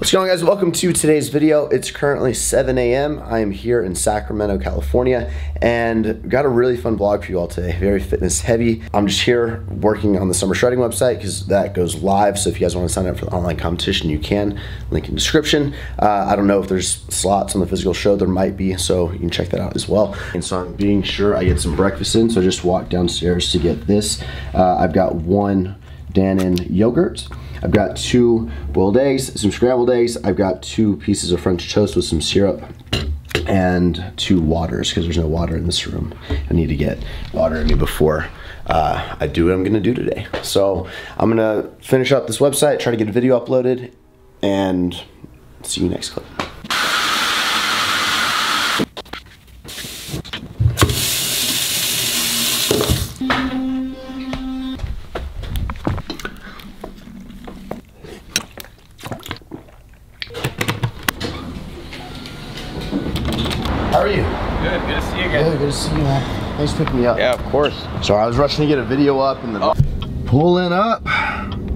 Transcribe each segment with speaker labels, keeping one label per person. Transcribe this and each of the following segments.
Speaker 1: What's going on, guys? Welcome to today's video. It's currently 7 a.m. I am here in Sacramento, California, and got a really fun vlog for you all today. Very fitness heavy. I'm just here working on the summer shredding website because that goes live. So if you guys want to sign up for the online competition, you can. Link in description. I don't know if there's slots on the physical show. There might be, so you can check that out as well. And so I'm being sure I get some breakfast in. So I just walked downstairs to get this. I've got one Attn yogurt. I've got 2 boiled eggs, some scrambled eggs. I've got 2 pieces of French toast with some syrup and 2 waters because there's no water in this room. I need to get water in me before I do what I'm gonna do today. So I'm gonna finish up this website, try to get a video uploaded, and see you next clip. How are you?
Speaker 2: Good to see you again.
Speaker 1: Good to see you, man. Thanks for picking me up.
Speaker 2: Yeah, of course.
Speaker 1: Sorry, I was rushing to get a video up and pulling up.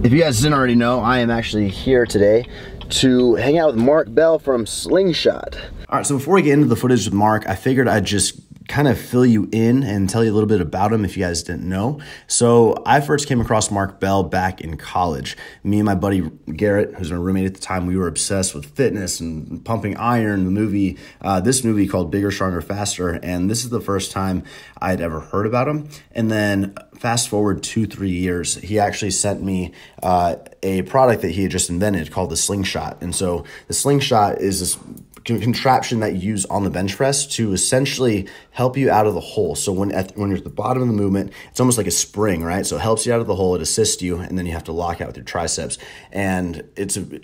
Speaker 1: If you guys didn't already know, I am actually here today to hang out with Mark Bell from Slingshot. All right, so before we get into the footage with Mark, I figured I'd just kind of fill you in and tell you a little bit about him if you guys didn't know. So I first came across Mark Bell back in college. Me and my buddy Garrett, who's my roommate at the time, we were obsessed with fitness and pumping iron. The movie, this movie called Bigger, Stronger, Faster, and this is the first time I'd ever heard about him. And then fast forward 2-3 years, he actually sent me a product that he had just invented called the slingshot. And so the slingshot is this contraption that you use on the bench press to essentially help you out of the hole. So when you're at the bottom of the movement, it's almost like a spring, right? So it helps you out of the hole, it assists you, and then you have to lock out with your triceps. And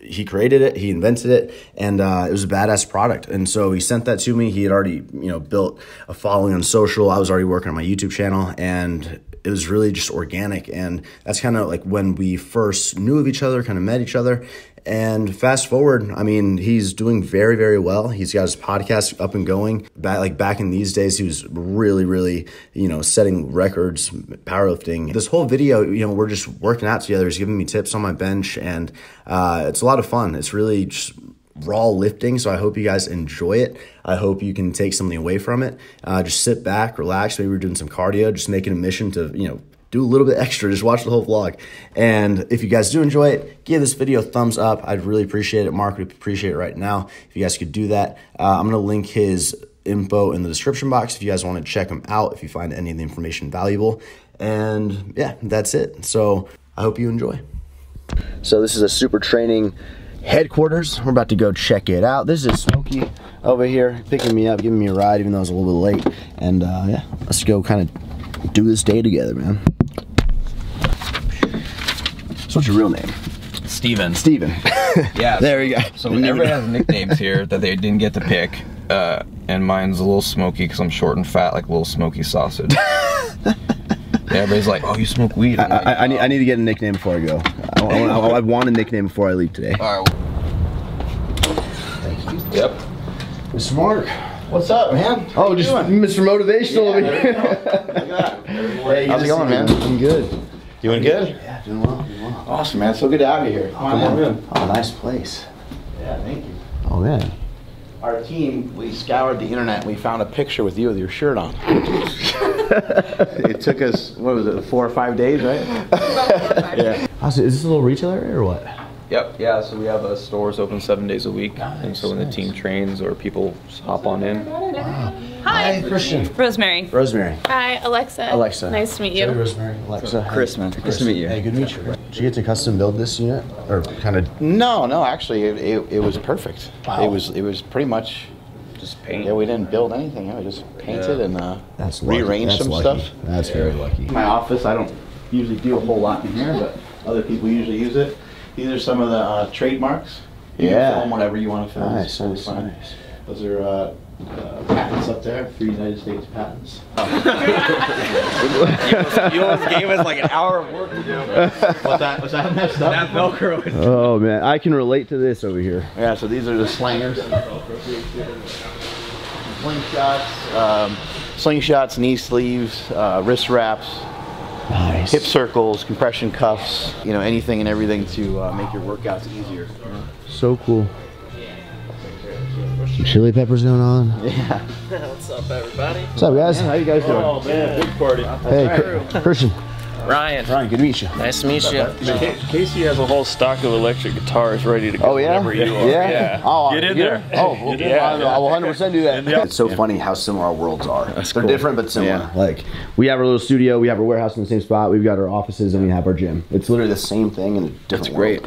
Speaker 1: he created it, he invented it, and it was a badass product. And so he sent that to me. He had already, built a following on social. I was already working on my YouTube channel, and it was really just organic. And that's kind of like when we first knew of each other, kind of met each other. And fast forward, I mean, he's doing very, very well. He's got his podcast up and going. Back in these days, he was really, setting records, powerlifting. This whole video, we're just working out together. He's giving me tips on my bench, and it's a lot of fun. It's really just raw lifting, so I hope you guys enjoy it. I hope you can take something away from it. Just sit back, relax. Maybe we're doing some cardio, just making a mission to, do a little bit extra, just watch the whole vlog. And if you guys do enjoy it, give this video a thumbs up. I'd really appreciate it. Mark would appreciate it right now if you guys could do that. I'm gonna link his info in the description box if you guys want to check him out, if you find any of the information valuable. And yeah, that's it. So I hope you enjoy. So this is a Super Training Headquarters. We're about to go check it out. This is Smokey over here picking me up, giving me a ride, even though I was a little bit late. And yeah, let's go kind of do this day together, man. So what's your real name?
Speaker 2: Steven.
Speaker 1: Steven.
Speaker 2: Yeah.
Speaker 1: There we go.
Speaker 2: So everybody has nicknames here that they didn't get to pick. And mine's a little smoky because I'm short and fat, like a little smoky sausage. Yeah, everybody's like, oh, you smoke weed.
Speaker 1: I need to get a nickname before I go. I want a nickname before I leave today.
Speaker 2: All right.
Speaker 1: Thank you.
Speaker 2: Yep.
Speaker 1: Mr. Mark.
Speaker 3: What's up, man?
Speaker 1: Oh, just Mr. Motivational over here.
Speaker 3: Hey, how's it going, man?
Speaker 1: I'm good.
Speaker 3: Doing good?
Speaker 1: Yeah, doing well.
Speaker 3: Awesome, man. So good to have you here. Come on in.
Speaker 1: Oh, nice place.
Speaker 3: Yeah, thank you.
Speaker 1: Oh, man.
Speaker 3: Our team, we scoured the internet. We found a picture with you with your shirt on. It took us, what was it, 4 or 5 days, right? Yeah.
Speaker 1: Oh, so is this a little retail area or what?
Speaker 2: Yep, yeah, so we have stores open 7 days a week. Nice, and so when the team trains or people just hop on in.
Speaker 1: Wow.
Speaker 4: Hi.
Speaker 1: Christian.
Speaker 4: Rosemary.
Speaker 1: Rosemary.
Speaker 4: Hi, Alexa.
Speaker 1: Alexa.
Speaker 4: Nice to meet you.
Speaker 1: Hey, Rosemary. Alexa.
Speaker 5: Chris, man. Nice to meet you.
Speaker 1: Hey, good to meet you. Did you get to custom build this unit? Or kind of?
Speaker 3: No, actually, it was perfect.
Speaker 1: Wow.
Speaker 3: It was pretty much
Speaker 2: Just paint.
Speaker 3: Yeah, we didn't build anything. We just painted and
Speaker 1: That's
Speaker 3: rearranged some stuff.
Speaker 1: That's very lucky.
Speaker 3: My office, I don't usually do a whole lot in here, but other people usually use it. These are some of the trademarks. You can film whatever you want to film.
Speaker 1: Nice.
Speaker 3: Those are patents up there for United States patents.
Speaker 2: You almost gave us like an hour of work to do.
Speaker 3: Was that messed up?
Speaker 2: That Velcro.
Speaker 1: Oh man, I can relate to this over here.
Speaker 3: Yeah, so these are the slingers. Slingshots, knee sleeves, wrist wraps.
Speaker 1: Nice.
Speaker 3: Hip circles, compression cuffs, you know, anything and everything to make your workouts easier.
Speaker 1: So cool. Some chili peppers going on.
Speaker 3: Yeah.
Speaker 4: What's up, everybody?
Speaker 1: What's up, guys?
Speaker 3: How you guys doing?
Speaker 4: Oh man, big party.
Speaker 1: Hey, Christian.
Speaker 4: Ryan.
Speaker 1: Ryan, good to meet you.
Speaker 4: Nice to meet you.
Speaker 5: Casey has a whole stock of electric guitars ready to go.
Speaker 1: Oh yeah?
Speaker 5: Whenever you are.
Speaker 1: Yeah? Oh,
Speaker 5: Get in there.
Speaker 1: Oh, well,
Speaker 5: Yeah.
Speaker 1: I will 100% do that. It's so funny how similar our worlds are. They're different but similar.
Speaker 3: Yeah.
Speaker 1: Like, we have our little studio, we have our warehouse in the same spot, we've got our offices, and we have our gym. It's literally the same thing in a different world.
Speaker 3: Great.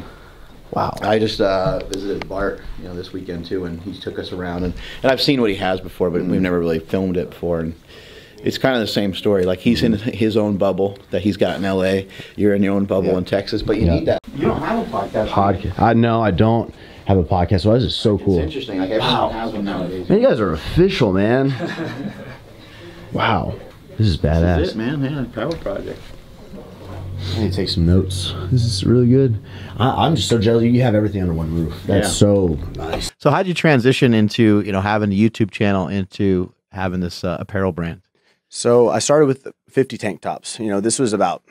Speaker 1: Wow.
Speaker 3: I just visited Bart, you know, this weekend too, and he took us around, and I've seen what he has before, but we've never really filmed it before, and it's kind of the same story. Like, he's in his own bubble that he's got in LA. You're in your own bubble in Texas, but you need that. You don't have a podcast.
Speaker 1: I know, I don't have a podcast, so this is so cool.
Speaker 3: It's interesting. Like, everyone has one nowadays.
Speaker 1: Man, you guys are official, man. Wow. This is badass.
Speaker 3: This is it, man. Yeah, power project.
Speaker 1: I need to take some notes. This is really good. I'm just so jealous you have everything under one roof. That's so nice.
Speaker 6: So how'd you transition into, you know, having a YouTube channel into having this apparel brand?
Speaker 1: So I started with 50 tank tops. You know, this was about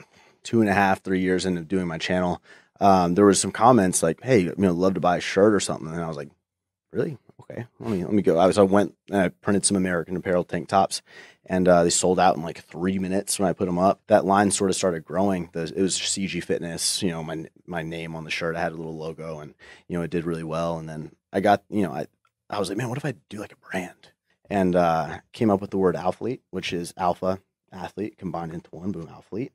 Speaker 1: 2.5, 3 years into doing my channel. There was some comments like, hey, you know, love to buy a shirt or something. And I was like, really? Okay, let me go. I went and I printed some American Apparel tank tops, and they sold out in like 3 minutes when I put them up. That line sort of started growing. It was CG Fitness, you know, my name on the shirt. I had a little logo, and you know, it did really well. And then I got, you know, I was like, man, what if I do like a brand? And came up with the word Alphalete, which is alpha athlete combined into one. Boom, Alphalete.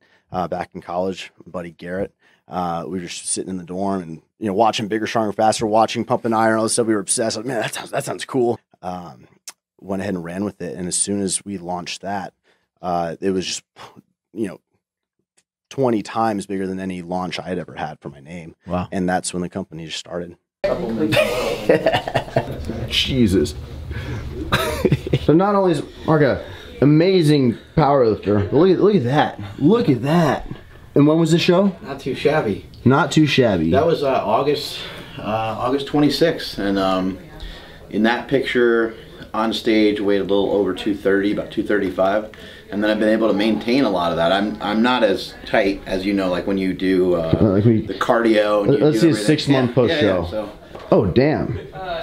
Speaker 1: Back in college, my buddy Garrett, we were just sitting in the dorm and, you know, watching Bigger, Stronger, Faster, watching Pumping Iron, all this stuff. We were obsessed. Like, man, that sounds cool. Went ahead and ran with it. And as soon as we launched that, it was just, you know, 20 times bigger than any launch I had ever had for my name.
Speaker 6: Wow.
Speaker 1: And that's when the company just started.
Speaker 3: Jesus.
Speaker 1: So not only is Mark an amazing powerlifter, but look at that. Look at that. And when was the show?
Speaker 3: Not too shabby.
Speaker 1: Not too shabby.
Speaker 3: That was August 26th, and in that picture on stage weighed a little over 230, about 235, and then I've been able to maintain a lot of that. I'm not as tight as, you know, like when you do the cardio. And
Speaker 1: let's see a 6 month post show.
Speaker 3: Yeah, so
Speaker 1: oh damn.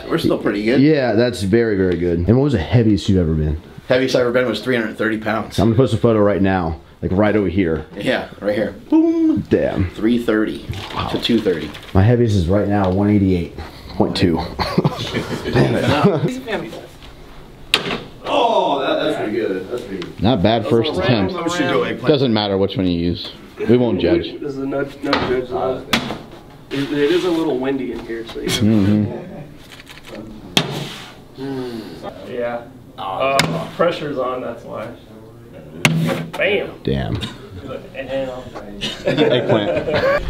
Speaker 3: we're still pretty good.
Speaker 1: Yeah, that's very, very good. And what was the heaviest you've ever been?
Speaker 3: Heaviest I've ever been was 330 pounds.
Speaker 1: I'm gonna post a photo right now, like right over here.
Speaker 3: Yeah, right here. Boom.
Speaker 1: Damn.
Speaker 3: 330 to 230.
Speaker 1: My heaviest is right now 188.2. Damn it.
Speaker 3: Oh, that's pretty good. That's pretty good.
Speaker 7: Not bad first attempt. Doesn't matter which one you use. We won't judge.
Speaker 5: There's no judge zone. It is a little windy in here, so yeah. Pressure's on, that's why. Bam.
Speaker 1: Damn.
Speaker 5: Eggplant.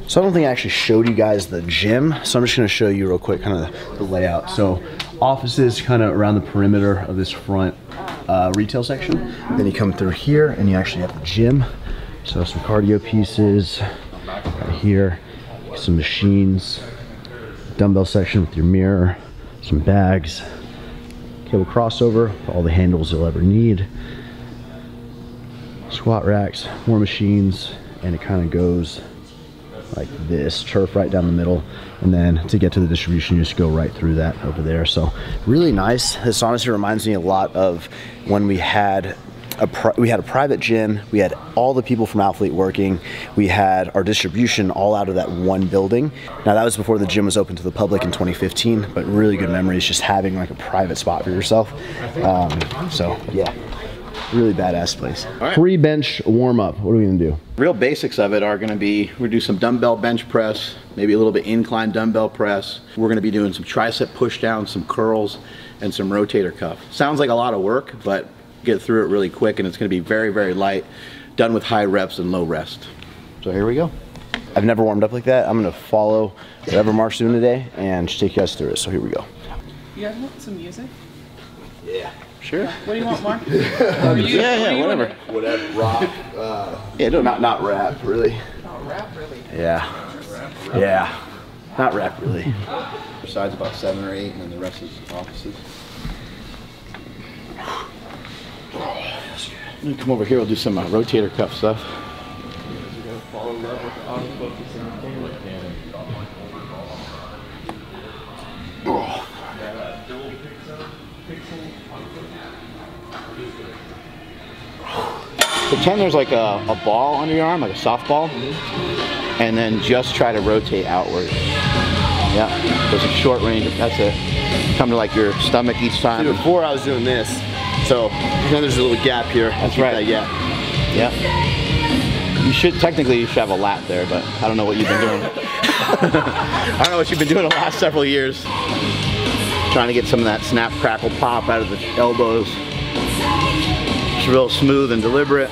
Speaker 1: So I don't think I actually showed you guys the gym, so I'm just gonna show you real quick kind of the layout. So offices kind of around the perimeter of this front retail section. Then you come through here and you actually have the gym. So some cardio pieces right here, some machines, dumbbell section with your mirror, some bags, cable crossover, all the handles you'll ever need, squat racks, more machines, and it kind of goes like this, turf right down the middle, and then to get to the distribution you just go right through that over there. So really nice. This honestly reminds me a lot of when we had a private gym. We had all the people from Alphalete working. We had our distribution all out of that one building. Now that was before the gym was open to the public in 2015, but really good memories just having like a private spot for yourself. So yeah, really badass place.
Speaker 3: Right.
Speaker 1: Pre-bench warm-up, what are we gonna do?
Speaker 3: Real basics of it are gonna be, we're gonna do some dumbbell bench press, maybe a little bit incline dumbbell press. We're gonna be doing some tricep push down, some curls, and some rotator cuff. Sounds like a lot of work, but get through it really quick, and it's going to be very, very light, done with high reps and low rest. So here we go. I've never warmed up like that. I'm going to follow whatever Mark's doing today and just take you guys through it. So here we go.
Speaker 8: You guys want some music?
Speaker 3: Yeah, sure.
Speaker 8: What do you want, Mark?
Speaker 3: Yeah, whatever.
Speaker 1: Whatever, rock. Yeah, no, not rap, really.
Speaker 8: Not rap, really.
Speaker 1: Yeah. Yeah. Not rap, really.
Speaker 3: Besides about 7 or 8, and then the rest is offices.
Speaker 7: me come over here. We'll do some rotator cuff stuff.
Speaker 5: Fall in love with the autofocus in the camera.
Speaker 7: Pretend there's like a ball under your arm, like a softball, and then just try to rotate outward. Yeah, there's a short range. That's it. Come to like your stomach each time.
Speaker 1: See, before I was doing this, so then there's a little gap here.
Speaker 7: That's right.
Speaker 1: Yeah.
Speaker 7: You should have a lat there, but I don't know what you've been doing. I don't know what you've been doing the last several years. Trying to get some of that snap, crackle, pop out of the elbows. It's real smooth and deliberate.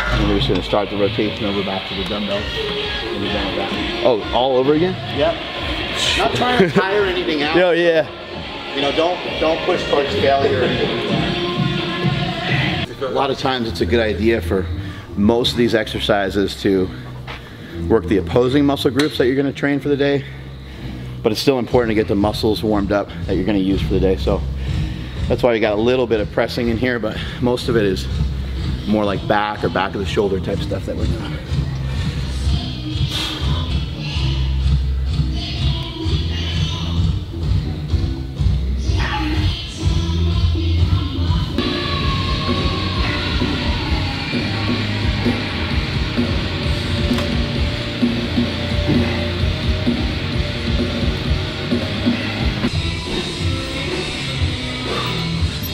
Speaker 7: And we're just going to start the rotation over back to the dumbbells. And we're done with that.
Speaker 1: Oh, all over again?
Speaker 7: Yep. Not trying to tire anything out.
Speaker 1: Yo, yeah.
Speaker 7: You know, don't push towards failure or anything. A lot of times it's a good idea for most of these exercises to work the opposing muscle groups that you're going to train for the day, but it's still important to get the muscles warmed up that you're going to use for the day. So that's why you got a little bit of pressing in here, but most of it is more like back or back of the shoulder type stuff that we're doing.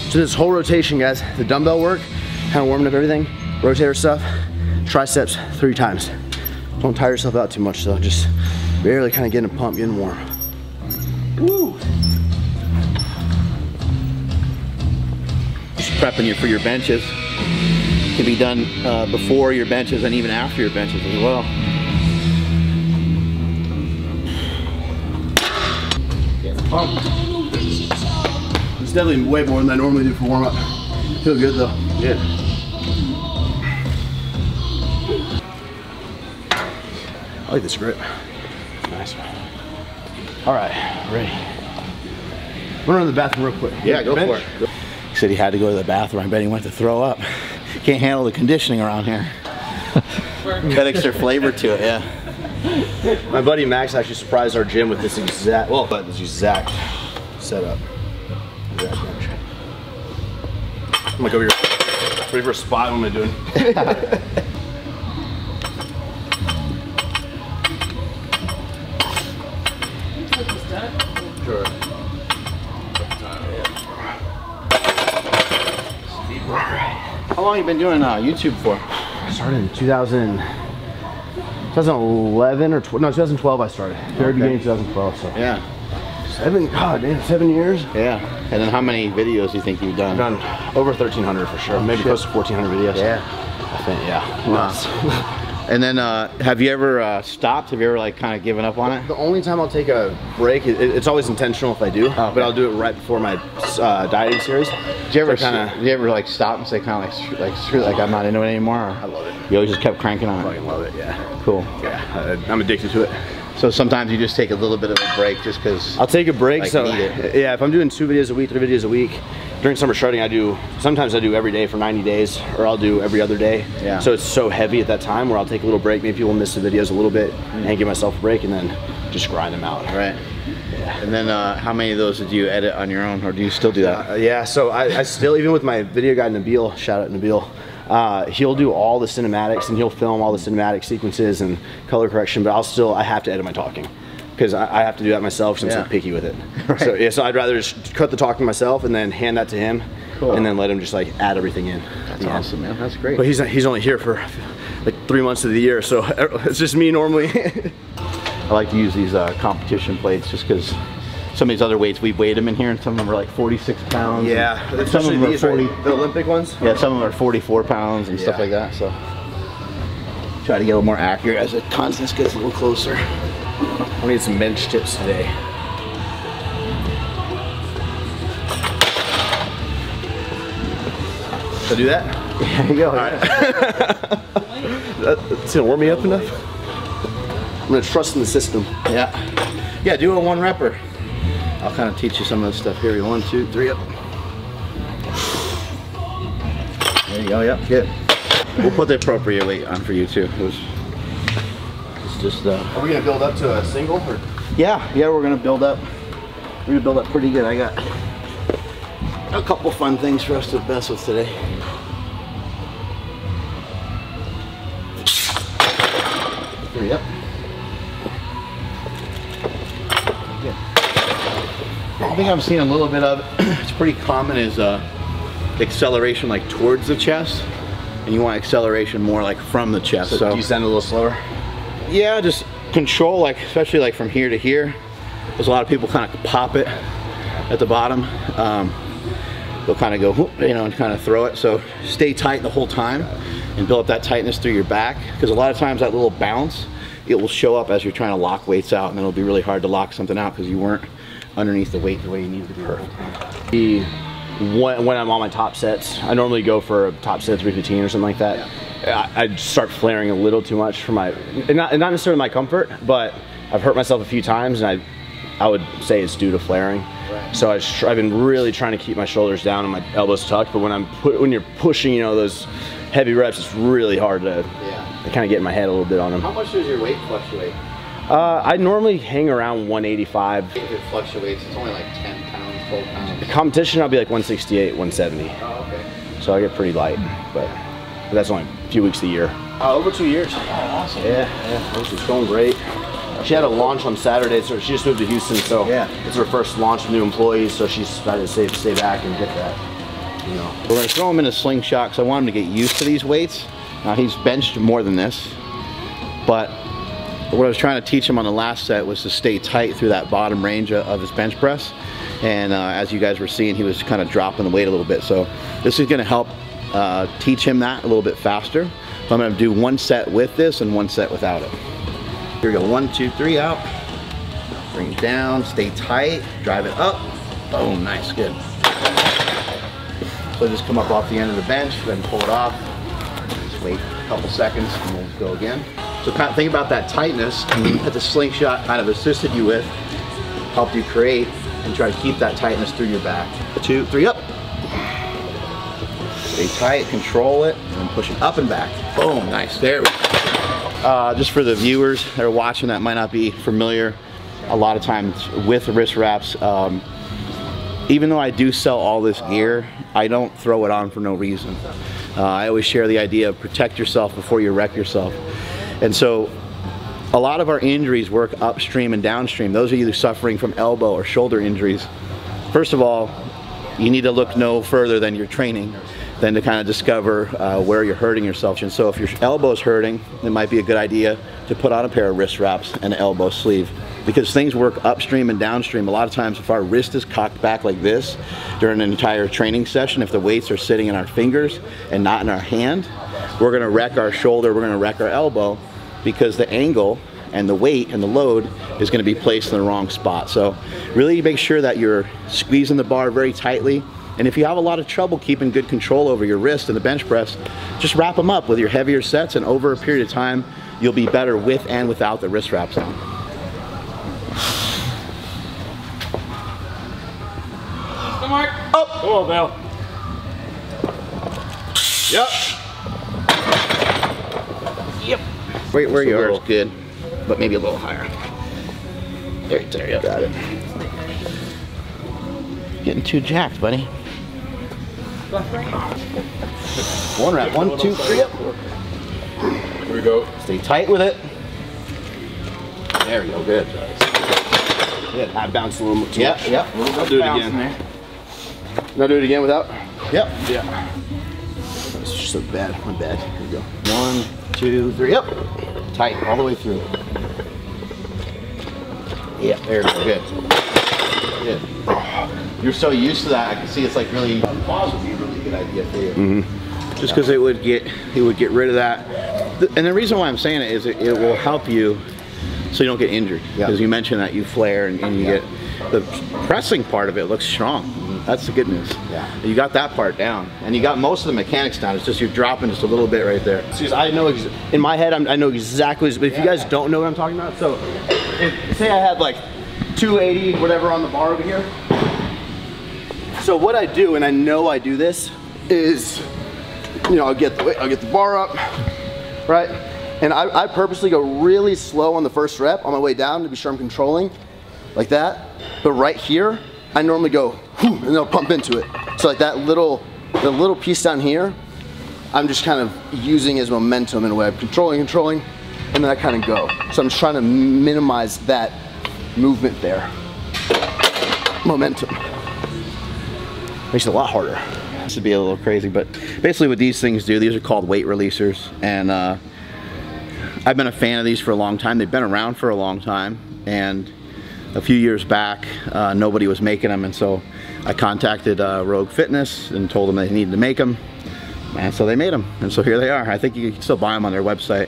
Speaker 1: So this whole rotation, guys, the dumbbell work, kind of warming up everything, rotator stuff, triceps 3 times. Don't tire yourself out too much, though. Just barely kind of getting a pump, getting warm. Woo!
Speaker 7: Just prepping you for your benches. Can be done before your benches and even after your benches as well. Getting pumped.
Speaker 1: It's definitely way more than I normally do for warm up. Feel good though.
Speaker 7: Good.
Speaker 1: I like this grip. Nice. All right, ready. I'm gonna run to the bathroom real quick.
Speaker 7: Yeah, go for it. He said he had to go to the bathroom. I bet he went to throw up. Can't handle the conditioning around here. Got extra flavor to it, yeah.
Speaker 1: My buddy Max actually surprised our gym with this exact setup. I'm gonna go here. Ready for a spot. What am I doing?
Speaker 8: Sure.
Speaker 7: How long have you been doing YouTube for?
Speaker 1: I started in 2011 or 2012 I started. Very beginning of 2012, so.
Speaker 7: Yeah.
Speaker 1: 7 years?
Speaker 7: Yeah. And then how many videos do you think you've done?
Speaker 1: I've done over 1,300 for sure. Maybe close to 1,400 videos.
Speaker 7: Yeah.
Speaker 1: I think, yeah. Nuts.
Speaker 7: And then have you ever stopped? Have you ever like kind of given up on it?
Speaker 1: The only time I'll take a break, it's always intentional if I do, but I'll do it right before my dieting series.
Speaker 7: Did you ever like stop and say kind of like screw, like I'm not into it anymore? Or
Speaker 1: I love it.
Speaker 7: You always just kept cranking on
Speaker 1: I
Speaker 7: it?
Speaker 1: fucking love it, yeah.
Speaker 7: Cool.
Speaker 1: Yeah, I'm addicted to it.
Speaker 7: So sometimes you just take a little bit of a break just because.
Speaker 1: I'll take a break.
Speaker 7: Like,
Speaker 1: so yeah, if I'm doing 2 videos a week, 3 videos a week, during summer shredding, sometimes I do every day for 90 days, or I'll do every other day.
Speaker 7: Yeah.
Speaker 1: So it's so heavy at that time where I'll take a little break. Maybe we'll miss the videos a little bit and give myself a break, and then just grind them out.
Speaker 7: Right. Yeah. And then how many of those did you edit on your own, or do you still do that?
Speaker 1: Yeah. So I still, even with my video guy Nabil, shout out Nabil. He'll do all the cinematics and he'll film all the cinematic sequences and color correction, but I have to edit my talking. Because I have to do that myself because I'm so picky with it. Right. So yeah, so I'd rather just cut the talking myself and then hand that to him, and then let him just like add everything in.
Speaker 7: That's awesome, man. That's great.
Speaker 1: But he's only here for like 3 months of the year, so it's just me normally.
Speaker 7: I like to use these competition plates just because some of these other weights we weighed them in here, and some of them are like 46 pounds.
Speaker 1: Yeah,
Speaker 7: some of them are 40.
Speaker 1: The Olympic ones.
Speaker 7: Yeah, some of them are 44 pounds and stuff like that. So try to get a little more accurate as the constants gets a little closer.
Speaker 1: I need some bench tips today. Should I do that?
Speaker 7: Yeah, you go.
Speaker 1: All right. That's gonna warm me up enough. I'm gonna trust in the system.
Speaker 7: Yeah. Yeah, do a 1 repper.
Speaker 3: I'll kind of teach you some of this stuff here. 1, 2, 3 up. There you go, yep, good. We'll put the appropriate weight on for you too. It's just
Speaker 1: Are we gonna build up to a single or?
Speaker 3: yeah, we're gonna build up. We're gonna build up pretty good. I got a couple fun things for us to mess with today. Three up. Good. I think I'm seeing a little bit of, it's pretty common, is acceleration like towards the chest, and you want acceleration more like from the chest. So
Speaker 1: descend a little slower.
Speaker 3: yeah, just control, like especially like from here to here. There's a lot of people kind of pop it at the bottom. They'll kind of go, whoop, you know, and kind of throw it. So stay tight the whole time and build up that tightness through your back, because a lot of times that little bounce, it will show up as you're trying to lock weights out, and then it'll be really hard to lock something out because you weren't underneath the weight the way you need to be.
Speaker 1: When I'm on my top sets, I normally go for a top set 315 or something like that. Yeah. I start flaring a little too much for my, not necessarily my comfort, but I've hurt myself a few times, and I would say it's due to flaring. Right. So I've been really trying to keep my shoulders down and my elbows tucked, but when you're pushing, you know, those heavy reps, it's really hard to kind of get in my head a little bit on them.
Speaker 3: How much does your weight fluctuate?
Speaker 1: I normally hang around 185.
Speaker 3: If it fluctuates, it's only like 10 pounds, 12 pounds.
Speaker 1: The competition, I'll be like 168, 170.
Speaker 3: Oh, okay.
Speaker 1: So I get pretty light, but that's only a few weeks of the year.
Speaker 3: Over 2 years.
Speaker 1: Oh, awesome. Yeah, it's going great. She had a launch on Saturday, so she just moved to Houston, so it's her first launch with new employees, so she's decided to stay back and get that, you know.
Speaker 3: We're gonna throw him in a slingshot because I want him to get used to these weights. Now he's benched more than this, but what I was trying to teach him on the last set was to stay tight through that bottom range of his bench press. And as you guys were seeing, he was kind of dropping the weight a little bit. So this is gonna help teach him that a little bit faster. So I'm gonna do one set with this and one set without it. Here we go, 1, 2, 3 out. Bring it down, stay tight, drive it up. Boom, nice, good. So just come up off the end of the bench, then pull it off. Just wait a couple seconds and we'll go again. So kind of think about that tightness that the slingshot kind of assisted you with, helped you create, and try to keep that tightness through your back. 2, 3 up. Stay tight, control it, and then push it up and back. Boom, nice, there we go. Just for the viewers that are watching that might not be familiar, a lot of times with wrist wraps, even though I do sell all this gear, I don't throw it on for no reason. I always share the idea of protect yourself before you wreck yourself. And so a lot of our injuries work upstream and downstream. Those of you suffering from elbow or shoulder injuries, first of all, you need to look no further than your training than to kind of discover where you're hurting yourself. And so if your elbow's hurting, it might be a good idea to put on a pair of wrist wraps and an elbow sleeve, because things work upstream and downstream. A lot of times if our wrist is cocked back like this during an entire training session, if the weights are sitting in our fingers and not in our hand, we're gonna wreck our shoulder, we're gonna wreck our elbow, because the angle and the weight and the load is gonna be placed in the wrong spot. So really make sure that you're squeezing the bar very tightly. And if you have a lot of trouble keeping good control over your wrist in the bench press, just wrap them up with your heavier sets, and over a period of time, you'll be better with and without the wrist wraps on.
Speaker 5: Come on, Mark. Up. Come on, Bill.
Speaker 3: Yep. Where you are is good, but maybe a little higher. There, yep. Got it. Getting too jacked, buddy. One rep, 1, 2, 3 up.
Speaker 2: Here we go.
Speaker 3: Stay tight with it. There we go, good. Good.
Speaker 1: I bounced a little too
Speaker 3: Yep,
Speaker 1: much.
Speaker 3: yep.
Speaker 1: I'll do it again. Now do it again without?
Speaker 3: Yep.
Speaker 1: Yeah. It's just so bad. My bad. Here we go.
Speaker 3: 1, 2, 3 up. Tight all the way through. Yeah, there we go, good. Good. You're so used to that, I can see it's like really, pause would be a really good idea for you. Just because it would get rid of that. And the reason why I'm saying it is it will help you so you don't get injured. Because you mentioned that you flare and you get, the pressing part of it looks strong. That's the good news. Yeah. You got that part down, and you got most of the mechanics down. It's just you're dropping just a little bit right there.
Speaker 1: See, I know, in my head, I know exactly, but if you guys don't know what I'm talking about, so say I had like 280, whatever on the bar over here. So what I do, and I know I do this, is, you know, I'll get the bar up, right? And I purposely go really slow on the first rep on my way down to be sure I'm controlling, like that. But right here, I normally go, whew, and then I'll pump into it. So like that the little piece down here, I'm just kind of using as momentum in a way. I'm controlling, and then I kind of go. So I'm just trying to minimize that movement there. Momentum. Makes it a lot harder.
Speaker 7: This would be a little crazy, but basically what these things do, these are called weight releasers, and I've been a fan of these for a long time. They've been around for a long time, and a few years back, nobody was making them, and so I contacted Rogue Fitness and told them they needed to make them, and so they made them, and so here they are. I think you can still buy them on their website.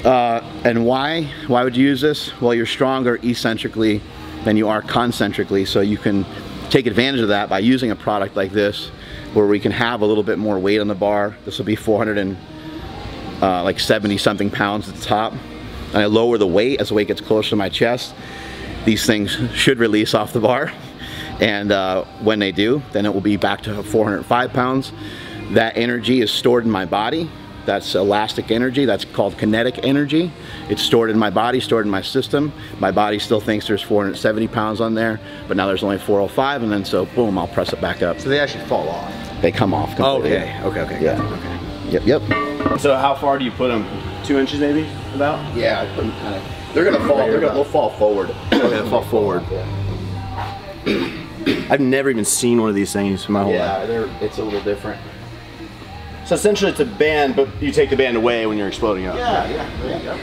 Speaker 7: And why would you use this? Well, you're stronger eccentrically than you are concentrically, so you can take advantage of that by using a product like this, where we can have a little bit more weight on the bar. This will be 470 something pounds at the top, and I lower the weight as the weight gets closer to my chest. These things should release off the bar, and when they do, then it will be back to 405 pounds. That energy is stored in my body. That's elastic energy. That's called kinetic energy. It's stored in my body, stored in my system. My body still thinks there's 470 pounds on there, but now there's only 405, and then so boom, I'll press it back up.
Speaker 1: So they actually fall off.
Speaker 7: They come off completely.
Speaker 1: Okay.
Speaker 7: Yeah.
Speaker 1: Okay. Yep.
Speaker 3: So how far do you put them? 2 inches maybe, about?
Speaker 1: Yeah, I put them kind of.
Speaker 3: They're gonna fall. They'll fall forward.
Speaker 1: They'll fall forward. I've never even seen one of these things in my whole life.
Speaker 7: Yeah, it's a little different.
Speaker 1: So essentially it's a band, but you take the band away when you're exploding up.
Speaker 7: Yeah, there you go.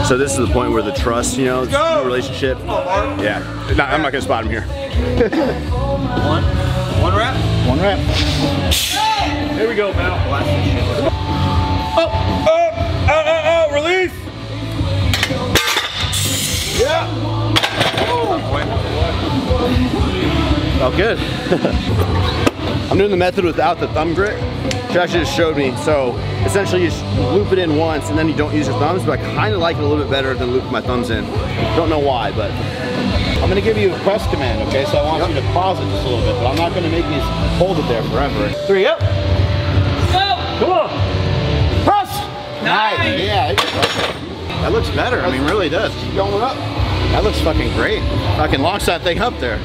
Speaker 1: So this is the point where the trust, you know, the relationship. Yeah. No, I'm not gonna spot him here.
Speaker 4: One rep.
Speaker 7: One rep.
Speaker 5: Here we go, Mal.
Speaker 4: Oh, release.
Speaker 5: Yeah.
Speaker 1: Oh, good. I'm doing the method without the thumb grip. She actually just showed me. So essentially you just loop it in once and then you don't use your thumbs, but I kind of like it a little bit better than looping my thumbs in. Don't know why, but.
Speaker 7: I'm gonna give you a press command, okay? So I want you to pause it just a little bit, but I'm not gonna make you hold it there forever.
Speaker 1: 3, up.
Speaker 4: Go.
Speaker 1: Come on. Press.
Speaker 7: Nice. Yeah. That looks better. I mean, really does.
Speaker 1: Keep going up.
Speaker 7: That looks fucking great. Fucking launch that thing up there.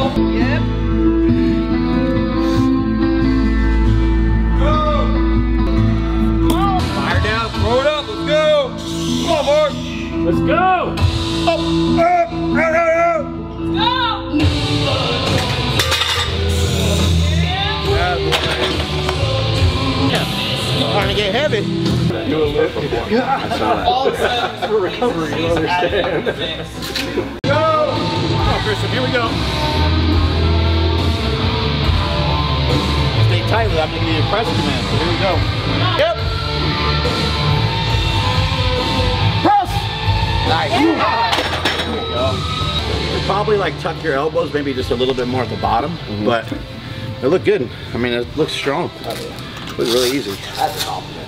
Speaker 4: Yep. Fire down, throw it up, let's go! Come on, Mark!
Speaker 5: Let's go!
Speaker 4: Up, out!
Speaker 7: Starting to get heavy.
Speaker 4: All of a sudden,
Speaker 5: For recovery, you understand.
Speaker 4: Go!
Speaker 7: Come on, Christian, here we go. Stay tight with it. I'm gonna give you a press command, so here we go. Yep. Press! Nice. There we go. You'd probably like tuck your elbows maybe just a little bit more at the bottom, but it looked good. I mean, it looks strong. It was really easy.
Speaker 1: That's a compliment.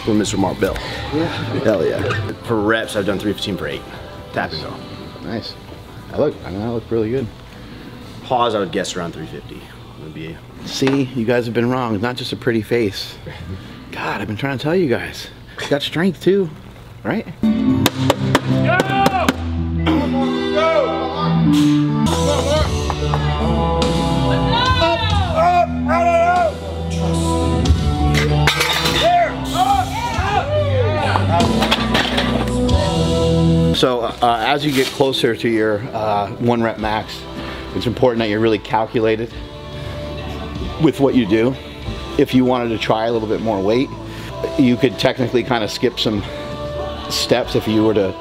Speaker 1: For Mr. Mark Bell.
Speaker 7: Yeah.
Speaker 1: Hell yeah. For reps, I've done 315 for 8. Tap and go.
Speaker 7: Nice. I mean, that looked really good.
Speaker 1: Pause, I would guess around 350. Would be.
Speaker 7: See, you guys have been wrong. It's not just a pretty face. God, I've been trying to tell you guys. You got strength too, right?
Speaker 5: Go!
Speaker 7: So as you get closer to your 1 rep max, it's important that you're really calculated with what you do. If you wanted to try a little bit more weight, you could technically kind of skip some steps if you were to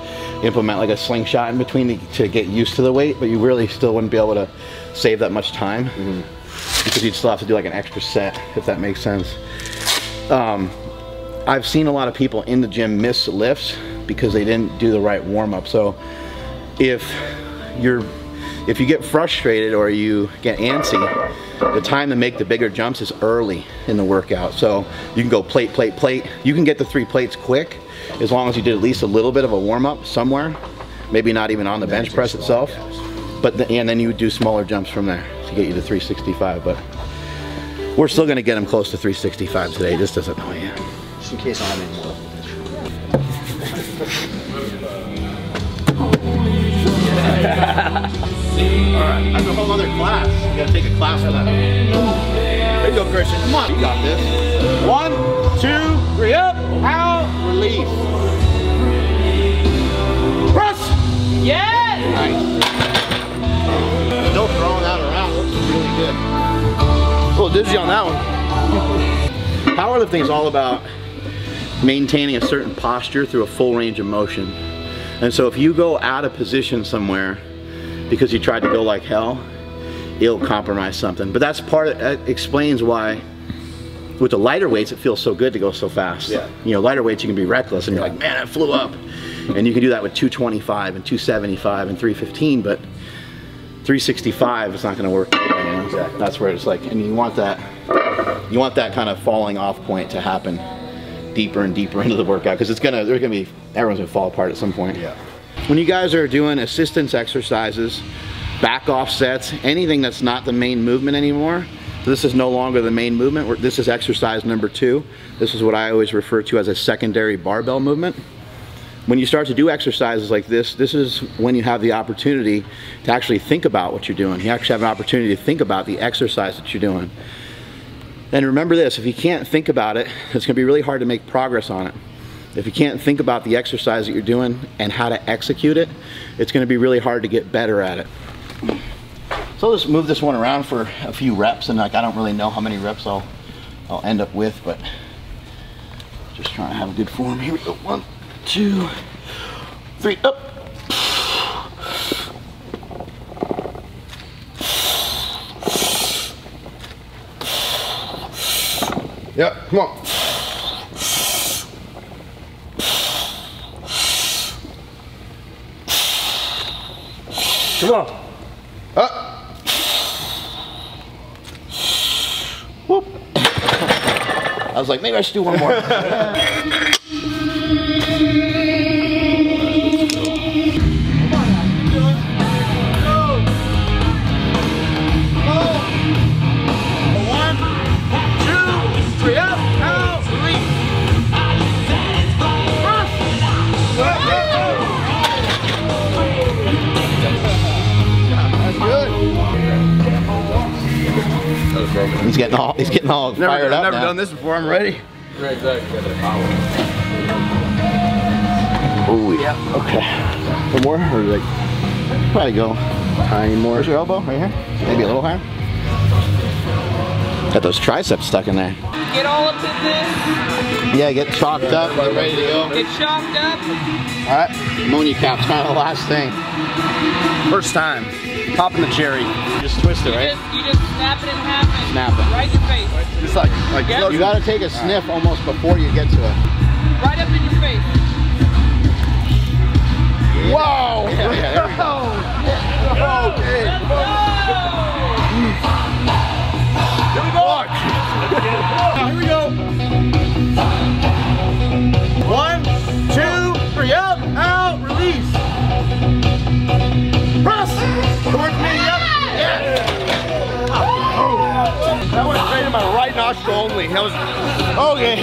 Speaker 7: implement like a slingshot in between to get used to the weight, but you really still wouldn't be able to save that much time because you'd still have to do like an extra set, if that makes sense. I've seen a lot of people in the gym miss lifts because they didn't do the right warm-up. So if you're
Speaker 3: if you get frustrated or you get antsy, the time to make the bigger jumps is early in the workout. So you can go plate, plate, plate. You can get the 3 plates quick as long as you did at least a little bit of a warm-up somewhere. Maybe not even on the bench press itself. But and then you would do smaller jumps from there to get you to 365. But we're still gonna get him close to 365 today, just doesn't know yet.
Speaker 1: Just in case I have any more.
Speaker 3: Alright, that's a whole other class. You gotta take a class for that. There you go, Christian. Come on, you got this. 1, 2, 3, up, out, release. Press!
Speaker 8: Yes!
Speaker 3: Nice. Still throwing that around, looks really good. A little dizzy on that one. Powerlifting is all about maintaining a certain posture through a full range of motion. And so if you go out of position somewhere because you tried to go like hell, it'll compromise something. But that's that explains why with the lighter weights it feels so good to go so fast. Yeah. You know, lighter weights you can be reckless and you're like, man, I flew up. And you can do that with 225 and 275 and 315, but 365 is not going to work. You know? Exactly. That's where it's like, and you want that kind of falling off point to happen deeper and deeper into the workout, because everyone's gonna fall apart at some point. Yeah. When you guys are doing assistance exercises, back off sets, anything that's not the main movement anymore, this is no longer the main movement. This is exercise number 2. This is what I always refer to as a secondary barbell movement. When you start to do exercises like this is when you have the opportunity to actually think about what you're doing. You actually have an opportunity to think about the exercise that you're doing. And remember this, if you can't think about it, it's gonna be really hard to make progress on it. If you can't think about the exercise that you're doing and how to execute it, it's gonna be really hard to get better at it. So I'll just move this one around for a few reps, and like I don't really know how many reps I'll end up with, but just trying to have a good form. Here we go, 1, 2, 3, up.
Speaker 1: Yeah, come on.
Speaker 5: Come on.
Speaker 1: Up.
Speaker 3: Whoop. I was like, maybe I should do one more. He's getting all fired up.
Speaker 1: I've never done this before. I'm ready.
Speaker 3: Oh yeah. Okay. One more, or like probably go tiny more. Where's your elbow? Right here? Maybe a little higher. Got those triceps stuck in there.
Speaker 8: Get all up in this.
Speaker 3: Yeah, get chalked up. Get ready to go.
Speaker 8: Get chalked up.
Speaker 3: All right. Ammonia cap's kind of the last thing.
Speaker 1: First time. Popping the cherry.
Speaker 3: Just twist it, right?
Speaker 8: You just snap it in half and
Speaker 3: Snap it.
Speaker 8: right in your face.
Speaker 1: Just like
Speaker 8: Yep.
Speaker 3: You got to take a sniff almost before you get to it.
Speaker 8: Right up in your face.
Speaker 1: Whoa!
Speaker 3: Yeah, there we go.
Speaker 1: Okay.
Speaker 8: Let's go!
Speaker 1: Here we go.
Speaker 3: Here we go. 1, 2, 3, up, out, release. Press. Towards me, up. Yeah.
Speaker 1: That went straight in my right nostril only. That was okay.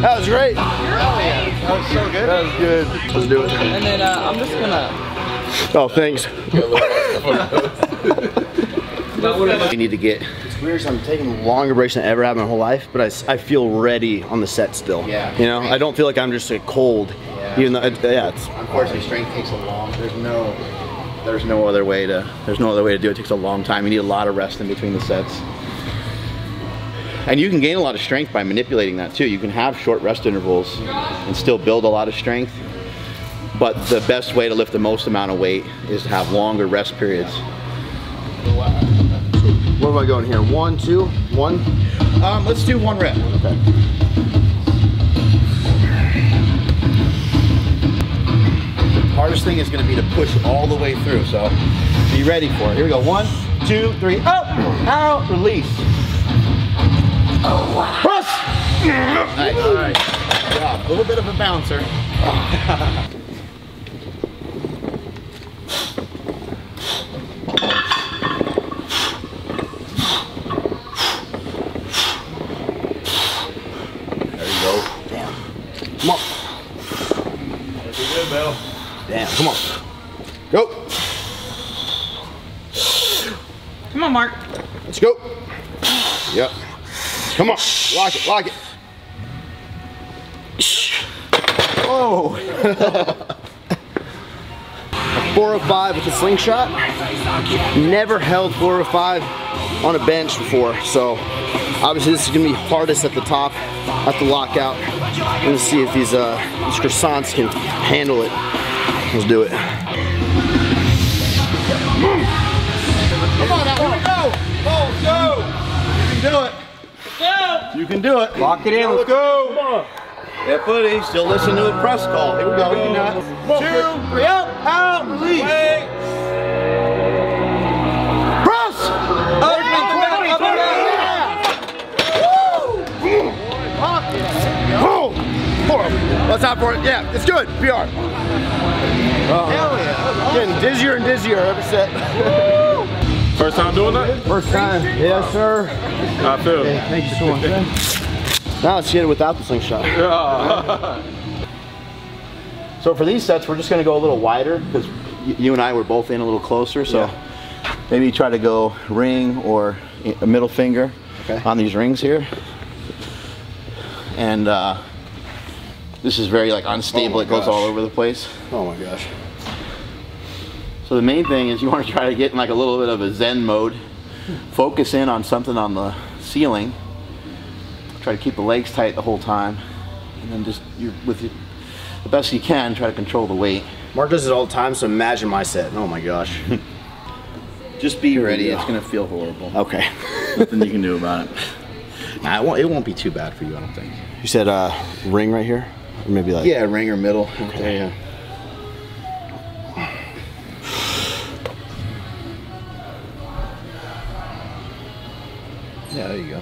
Speaker 1: That was great.
Speaker 3: That was so good.
Speaker 1: That was good. Let's do it.
Speaker 8: And then I'm just gonna.
Speaker 1: Oh, thanks.
Speaker 3: You need to get.
Speaker 1: It's weird. I'm taking longer breaks than I ever have in my whole life, but I feel ready on the set still.
Speaker 3: Yeah.
Speaker 1: You know, I don't feel like I'm just cold.
Speaker 3: Yeah.
Speaker 1: Even though, yeah, it's.
Speaker 3: Unfortunately, strength takes a long. There's no other way to do it. It takes a long time. You need a lot of rest in between the sets. And you can gain a lot of strength by manipulating that too. You can have short rest intervals and still build a lot of strength. But the best way to lift the most amount of weight is to have longer rest periods.
Speaker 1: Where am I going here? 1, 2, 1?
Speaker 3: Let's do 1 rep. Okay.
Speaker 1: Part
Speaker 3: hardest thing is going to be to push all the way through, so be ready for it. Here we go. 1, 2, 3, up, out, release. Press! Nice. All right. Good job. A little bit of a bouncer. There you go. Damn. Come on.
Speaker 4: That's good, Bill.
Speaker 3: Damn. Come on. Go.
Speaker 8: Come on, Mark.
Speaker 3: Let's go. Yep. Come on. Lock it. Lock it. Oh. 405 with a slingshot. Never held 405 on a bench before, so obviously this is gonna be hardest at the top, at the lockout. I'm gonna see if these croissants can handle it. Let's do it. Come on now, here we go. Oh, let's go. You can do it.
Speaker 8: Go.
Speaker 3: You can do it. Lock it in. Let's go. Come on. Yeah, buddy. Still listening to a press call. Here we go. 2, 3, up, out, release. Wait. Press. Up and down. Let's out for it. Yeah, it's good. PR. Hell yeah. Getting dizzier and dizzier every set.
Speaker 4: First time doing that?
Speaker 3: First time. Yes, sir.
Speaker 4: I feel.
Speaker 3: Yeah, thank you so much, man. Now let's get it without the slingshot. So for these sets, we're just gonna go a little wider because you and I were both in a little closer. So maybe try to go ring or a middle finger on these rings here. And this is very like unstable. It goes all over the place. Oh my gosh. So the main thing is you want to try to get in like a little bit of a Zen mode. Focus in on something on the ceiling. Try to keep the legs tight the whole time, and then just the best you can, try to control the weight.
Speaker 1: Mark does it all the time, so imagine my set. Oh my gosh.
Speaker 3: Just be ready. It's gonna feel horrible.
Speaker 1: Okay.
Speaker 3: Nothing you can do about it. Nah, it won't be too bad for you, I don't think.
Speaker 1: You said ring right here, or maybe like
Speaker 3: ring or middle. Okay. Yeah. Yeah, there you go.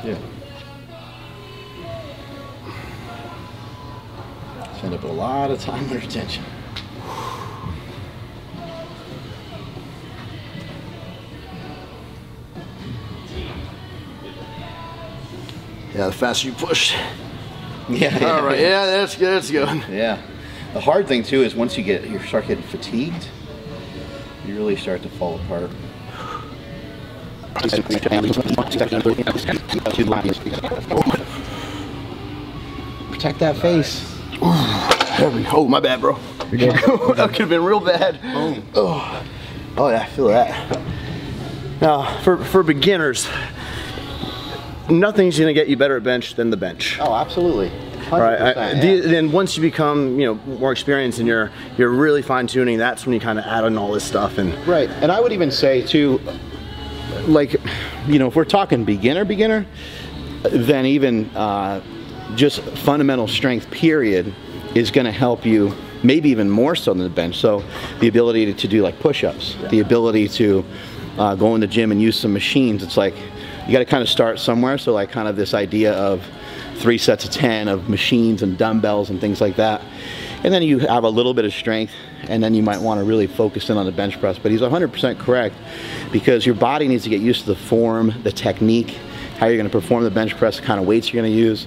Speaker 3: Yeah. Spend up a lot of time and attention. Yeah, the faster you push. Yeah. All right. Yeah, that's good. That's good. Yeah. The hard thing too is once you start getting fatigued, you really start to fall apart. Protect that face. Oh, my bad, bro. That could have been real bad. Oh yeah, I feel that. Now, for beginners, nothing's gonna get you better at bench than the bench. Oh, absolutely. 100%, all right. Then once you become, more experienced and you're really fine tuning, that's when you kind of add on all this stuff. And right. And I would even say too, like, if we're talking beginner, then even just fundamental strength period is going to help you, maybe even more so than the bench. So the ability to do like push-ups, the ability to go in the gym and use some machines. It's like you got to kind of start somewhere. So like kind of this idea of 3 sets of 10 of machines and dumbbells and things like that. And then you have a little bit of strength, and then you might want to really focus in on the bench press. But he's 100% correct, because your body needs to get used to the form, the technique, how you're going to perform the bench press, the kind of weights you're going to use.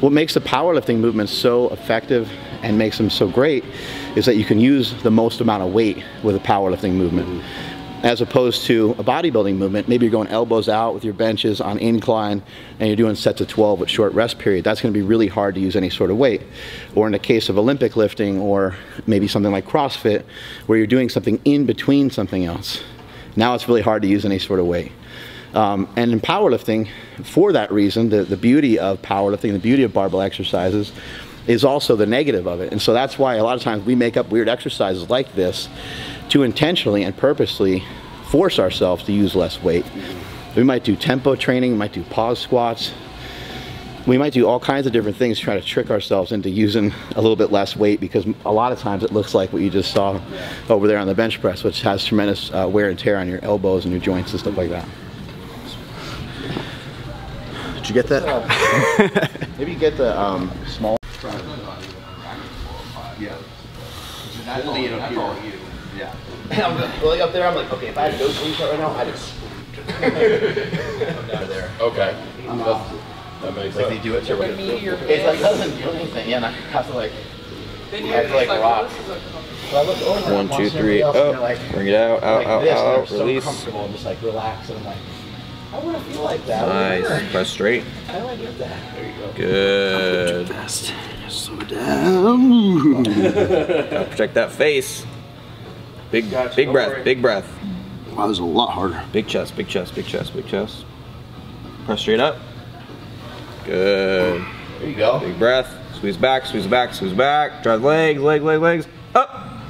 Speaker 3: What makes the powerlifting movements so effective and makes them so great is that you can use the most amount of weight with a powerlifting movement. As opposed to a bodybuilding movement, maybe you're going elbows out with your benches on incline and you're doing sets of 12 with short rest period. That's going to be really hard to use any sort of weight. Or in the case of Olympic lifting, or maybe something like CrossFit, where you're doing something in between something else. Now it's really hard to use any sort of weight. And in powerlifting, for that reason, the beauty of powerlifting, the beauty of barbell exercises, is also the negative of it. And so that's why a lot of times we make up weird exercises like this to intentionally and purposely force ourselves to use less weight. We might do tempo training, we might do pause squats, We might do all kinds of different things to try to trick ourselves into using a little bit less weight, because a lot of times it looks like what you just saw over there on the bench press, which has tremendous wear and tear on your elbows and your joints and stuff like that.
Speaker 1: Did you get that?
Speaker 3: Maybe you get the small. Yeah. Holding it up here. Yeah. I'm like up there, I'm like, okay, if I had to go slingshot right now, I'd have screwed. I'm down there.
Speaker 4: Okay.
Speaker 3: That makes like they do it to it's like doesn't do anything. Yeah, and I have to like rock. So I look over
Speaker 2: 1, 2, 3. Oh,
Speaker 3: like,
Speaker 2: bring it out, out,
Speaker 3: like
Speaker 2: out,
Speaker 3: this,
Speaker 2: out.
Speaker 3: so
Speaker 2: Release.
Speaker 3: comfortable and just like relax, and I'm like, I wouldn't feel like that.
Speaker 2: Nice. Press straight.
Speaker 3: How do I get that? There you go.
Speaker 2: Good.
Speaker 1: Fast. Slow it down.
Speaker 2: Gotta protect that face. Big breath, big breath.
Speaker 1: Wow, that was a lot harder.
Speaker 2: Big chest, big chest, big chest, big chest. Press straight up. Good.
Speaker 3: There you go.
Speaker 2: Big breath. Squeeze back, squeeze back, squeeze back. Drive legs, legs. Up.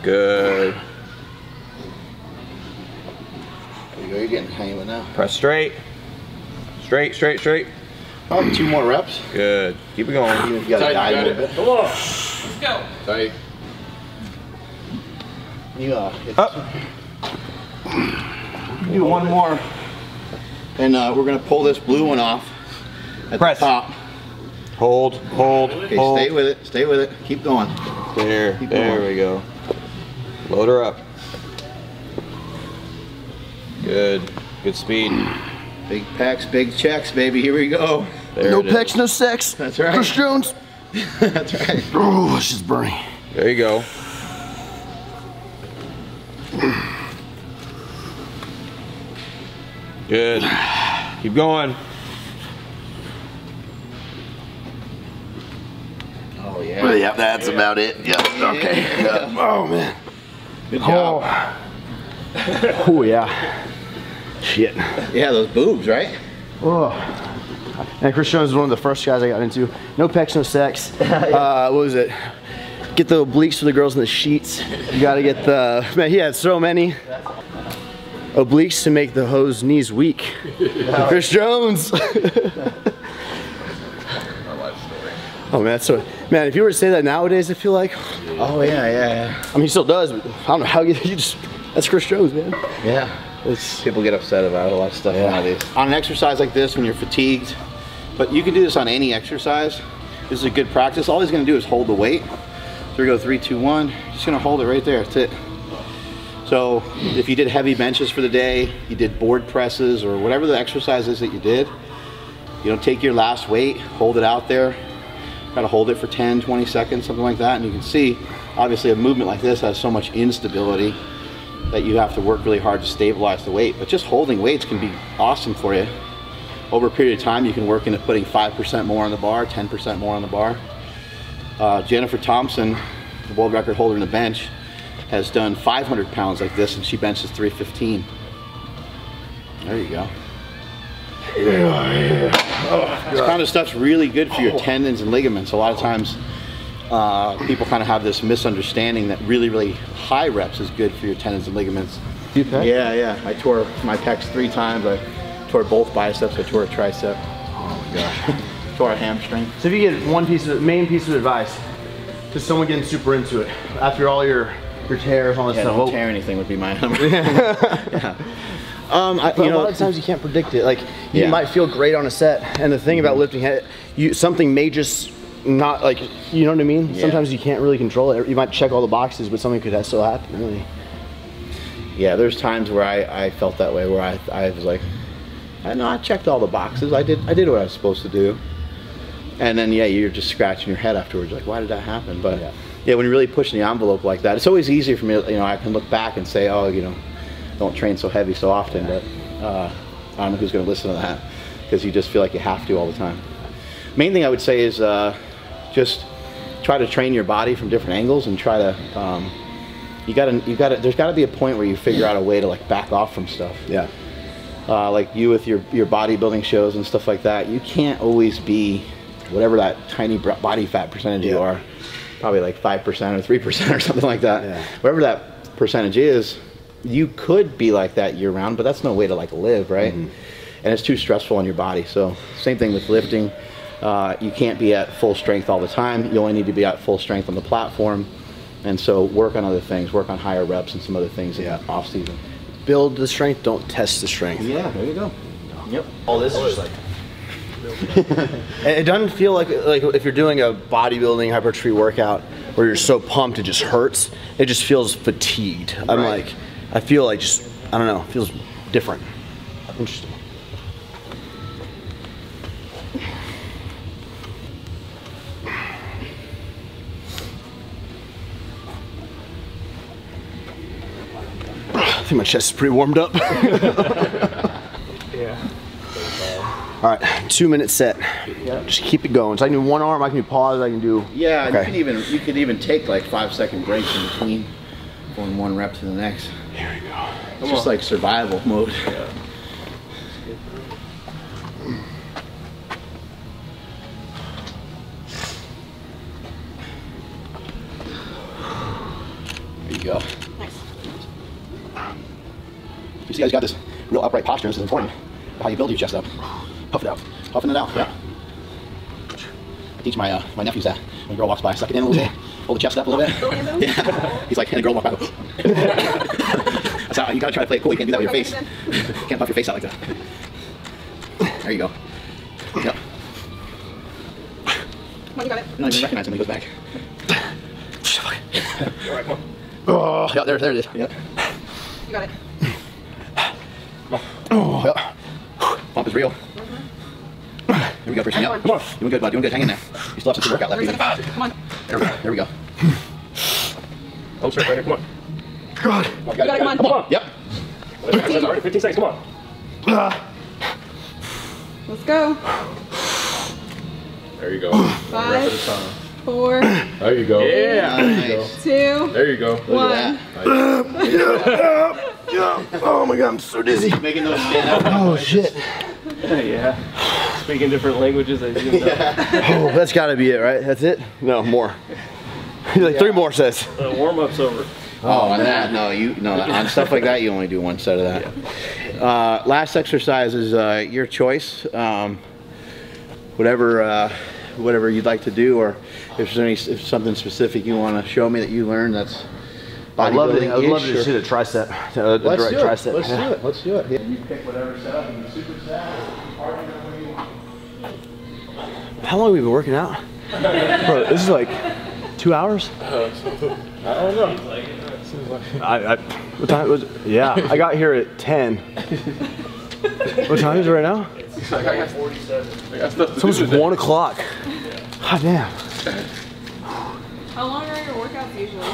Speaker 2: Good.
Speaker 3: There you go. You're getting the hang of it now.
Speaker 2: Press straight. Straight.
Speaker 3: Probably 2 more reps.
Speaker 2: Good. Keep it going.
Speaker 3: Even if you gotta die a little bit.
Speaker 4: Come on.
Speaker 8: Let's go.
Speaker 4: Tight.
Speaker 3: You
Speaker 2: Up.
Speaker 3: do one more, and we're gonna pull this blue one off at
Speaker 2: Press.
Speaker 3: the top.
Speaker 2: Hold.
Speaker 3: Okay, stay with it. Keep going.
Speaker 2: There we go. Load her up. Good speed.
Speaker 3: Big pecs, big checks, baby. Here we go.
Speaker 2: There
Speaker 1: No
Speaker 2: it is.
Speaker 1: pecs, no sex.
Speaker 3: That's right.
Speaker 1: Chris Jones.
Speaker 3: That's right.
Speaker 1: Oh, it's just burning.
Speaker 2: There you go. Good. Keep going.
Speaker 3: Oh yeah.
Speaker 1: Well, yeah, that's about it. Yeah. Okay. Yeah. Oh man.
Speaker 3: Good job.
Speaker 1: Oh yeah. Shit.
Speaker 3: Yeah, those boobs, right?
Speaker 1: Oh. And Chris Jones is one of the first guys I got into. No pecs, no sex. What was it? Get the obliques for the girls in the sheets. You gotta get the, man, he had so many obliques to make the hoes knees weak. Chris Jones. Oh man, so, man, if you were to say that nowadays, I feel like,
Speaker 3: Oh yeah.
Speaker 1: I mean, he still does, but I don't know how you just, that's Chris Jones, man.
Speaker 3: Yeah.
Speaker 1: It's,
Speaker 3: People get upset about a lot of stuff nowadays. On an exercise like this, when you're fatigued, but you can do this on any exercise. This is a good practice. All he's gonna do is hold the weight. So we go 3, 2, 1. Just gonna hold it right there. That's it. So if you did heavy benches for the day, you did board presses or whatever the exercise is that you did, you know, take your last weight, hold it out there, try to hold it for 10, 20 seconds, something like that. And you can see, obviously a movement like this has so much instability that you have to work really hard to stabilize the weight. But just holding weights can be awesome for you. Over a period of time, you can work into putting 5% more on the bar, 10% more on the bar. Jennifer Thompson, the world record holder in the bench, has done 500 pounds like this, and she benches 315. There you go. This kind of stuff's really good for your tendons and ligaments. A lot of times, people kind of have this misunderstanding that really high reps is good for your tendons and ligaments. Yeah. I tore my pecs 3 times. I tore both biceps. I tore a tricep. Oh my gosh. Tore a hamstring.
Speaker 1: so if you get main piece of advice to someone getting super into it, after all your tears, all this
Speaker 3: Yeah,
Speaker 1: stuff.
Speaker 3: don't tear anything would be my number.
Speaker 1: Yeah. But a lot of times you can't predict it. Like, you might feel great on a set, and the thing about lifting, something may just not, like, you know what I mean?
Speaker 3: Yeah.
Speaker 1: Sometimes you can't really control it. You might check all the boxes, but something could still happen, really.
Speaker 3: Yeah, there's times where I felt that way, where I was like, I checked all the boxes. I did what I was supposed to do. And then, yeah, you're just scratching your head afterwards, like, why did that happen? But yeah, when you're really pushing the envelope like that, it's always easier for me, you know, I can look back and say, oh, you know, don't train so heavy so often, but I don't know who's going to listen to that, because you just feel like you have to all the time. Main thing I would say is just try to train your body from different angles, and try to there's got to be a point where you figure out a way to, like, back off from stuff. Yeah. Like you with your bodybuilding shows and stuff like that, you can't always be whatever that tiny body fat percentage you are, probably like 5% or 3% or something like that. Yeah. Whatever that percentage is, you could be like that year round, but that's no way to, like, live, right? and it's too stressful on your body. So same thing with lifting. You can't be at full strength all the time. You only need to be at full strength on the platform. And so work on other things, work on higher reps and some other things off season.
Speaker 1: Build the strength, don't test the strength.
Speaker 3: Yeah, there you go. Yep.
Speaker 1: All this is just like... It doesn't feel like if you're doing a bodybuilding hypertrophy workout where you're so pumped it just hurts. It just feels fatigued. I'm like, I feel like just, I don't know, it feels different. Interesting. I think my chest is pretty warmed up.
Speaker 5: Yeah.
Speaker 1: All right, 2-minute set.
Speaker 3: Yep.
Speaker 1: Just keep it going. So I can do one arm, I can do pause, I can do...
Speaker 3: Yeah,
Speaker 1: okay.
Speaker 3: you could even take like 5-second breaks in between going one rep to the next.
Speaker 1: Here we go.
Speaker 3: It's just like survival mode.
Speaker 5: Yeah.
Speaker 3: There you go. You see, guys got this real upright posture. This is important. How you build your chest up. Puff it out. Puffing it out. Yeah. I teach my my nephews that when a girl walks by, suck it in a little bit, hold the chest up a little bit. Yeah. He's like, and a girl walk by. That's how you gotta try to play it cool. You can't do that with your face. You can't puff your face out like that. There you go. Yep.
Speaker 8: Come on, you got it.
Speaker 3: You don't even recognize him when he goes back.
Speaker 5: All right, come on.
Speaker 3: Oh, yeah, there it is. Yep.
Speaker 8: You got it.
Speaker 3: Oh, yeah. Pump is real. Here we go, Christian. Yep.
Speaker 5: Come on.
Speaker 3: Doing good, bud. Doing good. Hang in there. You still have some workout left.
Speaker 8: Come on.
Speaker 3: There we go.
Speaker 5: Oh, straight right here. Come on.
Speaker 1: God.
Speaker 5: You
Speaker 8: You got it, come on.
Speaker 5: Come on.
Speaker 3: Yep.
Speaker 5: That's already 15 seconds. Come on.
Speaker 8: Let's go.
Speaker 4: There you go.
Speaker 8: 5, 4,
Speaker 4: There you go.
Speaker 5: Yeah.
Speaker 3: Nice.
Speaker 8: 2,
Speaker 4: There you go.
Speaker 8: 1.
Speaker 1: Oh my God, I'm so dizzy.
Speaker 3: Making those stand up.
Speaker 1: Oh shit.
Speaker 5: Yeah. Speaking different languages, I do know.
Speaker 1: Oh, that's gotta be it, right? That's it? No, more. Like 3 more sets.
Speaker 5: Warm-up's over.
Speaker 3: Oh, on that, no, on stuff like that, you only do one set of that. Last exercise is your choice. Whatever you'd like to do, or if there's something specific you want to show me that you learned, that's
Speaker 1: I'd love to
Speaker 3: bodybuilding-ish,
Speaker 1: see the tricep. A
Speaker 3: Let's
Speaker 1: direct
Speaker 3: do it.
Speaker 1: tricep.
Speaker 3: Let's
Speaker 1: Yeah.
Speaker 3: do it. Let's do it. You pick whatever setup, you can superset, whatever you want.
Speaker 1: How long have we been working out? Bro, this is like 2 hours?
Speaker 5: I don't know.
Speaker 1: What time was it? Yeah, I got here at 10. What time is it right now? It's almost 1 o'clock. God damn.
Speaker 8: How long are your workouts usually?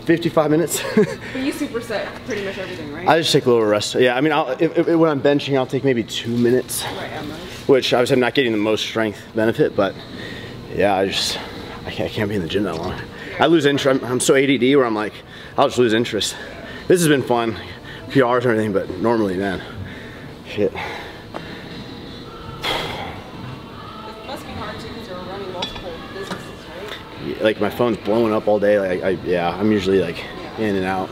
Speaker 1: 55 minutes.
Speaker 8: But you superset pretty much everything, right?
Speaker 1: I just take a little rest. Yeah, I mean, when I'm benching, I'll take maybe 2 minutes.
Speaker 8: Right, at most.
Speaker 1: Which obviously I'm not getting the most strength benefit, but yeah, I can't be in the gym that long. I lose interest. I'm so ADD where I'm like, I'll just lose interest. This has been fun, PRs and everything, but normally, man, shit.
Speaker 8: It must be hard too because you're running multiple businesses, right?
Speaker 1: Like my phone's blowing up all day. Like I'm usually like in and out.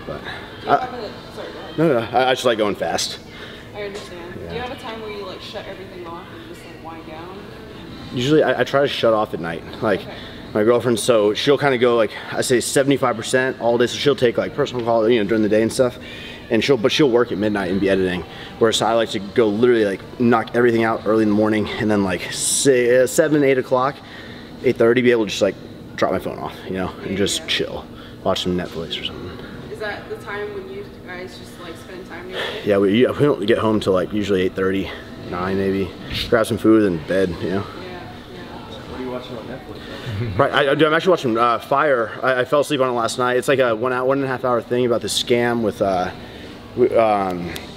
Speaker 1: But
Speaker 8: Do you have a, sorry, go ahead.
Speaker 1: no, I just like going fast.
Speaker 8: I understand. Do you have a time where you like shut everything off and just like wind down?
Speaker 1: Usually I try to shut off at night. Like my girlfriend, so she'll kind of go like, I say 75% all day. So she'll take like personal call, during the day and stuff. And she'll work at midnight and be editing. Whereas I like to go literally like knock everything out early in the morning and then like 7, 8 o'clock, 8:30 be able to just like drop my phone off, and just chill, watch some Netflix or something.
Speaker 8: Is that the time when you guys just like spend time together?
Speaker 1: Yeah, we don't get home till like usually 8:30, 9 maybe. Grab some food and bed,
Speaker 8: Yeah.
Speaker 5: What are you watching on Netflix?
Speaker 1: Right, I'm actually watching Fire. I fell asleep on it last night. It's like a 1.5 hour thing about this scam with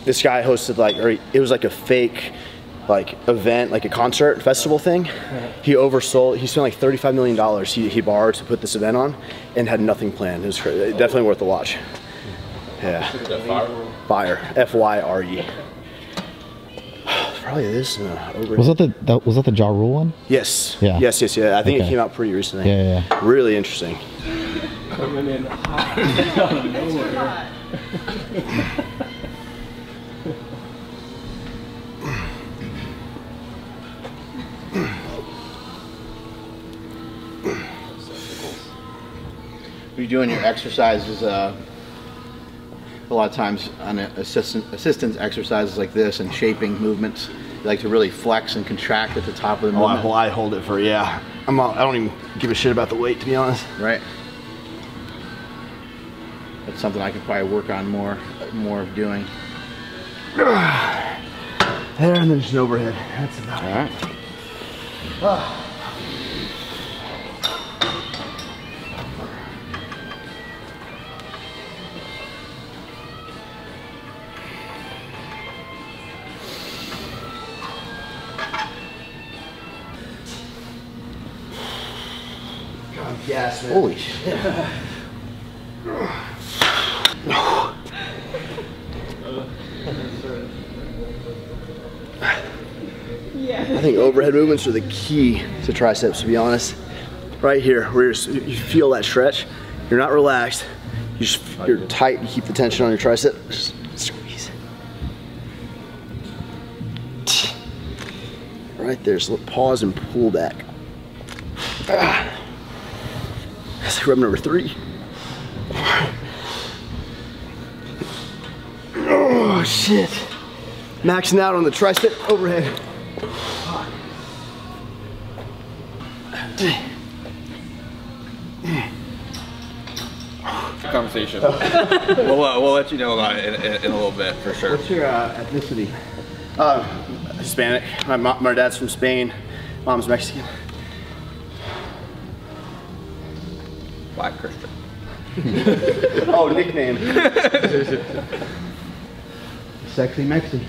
Speaker 1: this guy hosted it was like a fake event, like a concert festival thing. He spent like $35 million he borrowed to put this event on and had nothing planned. It was crazy. Definitely worth the watch. Yeah. Fire. F-Y-R-E. Probably this.
Speaker 6: Was that the Ja Rule one?
Speaker 1: Yes.
Speaker 6: Yeah.
Speaker 1: Yes. I think it
Speaker 6: Okay.
Speaker 1: came out pretty recently.
Speaker 6: Yeah.
Speaker 1: Really interesting.
Speaker 5: Coming in hot out of nowhere.
Speaker 3: you're doing your exercises, a lot of times on assistance exercises like this and shaping movements, you like to really flex and contract at the top of the movement.
Speaker 1: I hold it for, yeah. I don't even give a shit about the weight, to be honest.
Speaker 3: Right. That's something I could probably work on more of doing.
Speaker 1: There, and then just an overhead. That's about it.
Speaker 3: All right.
Speaker 1: Yes, man.
Speaker 3: Holy shit.
Speaker 1: I think overhead movements are the key to triceps, to be honest. Right here, where you feel that stretch, you're not relaxed, you're tight, you keep the tension on your tricep, just squeeze. Right there, so pause and pull back. That's like rub number 3. Oh shit. Maxing out on the tricep overhead.
Speaker 2: Conversation. we'll let you know about it in a little bit for sure.
Speaker 3: What's your ethnicity?
Speaker 1: Hispanic. My dad's from Spain. Mom's Mexican.
Speaker 2: Black Christian.
Speaker 1: Oh, nickname. Sexy Mexican.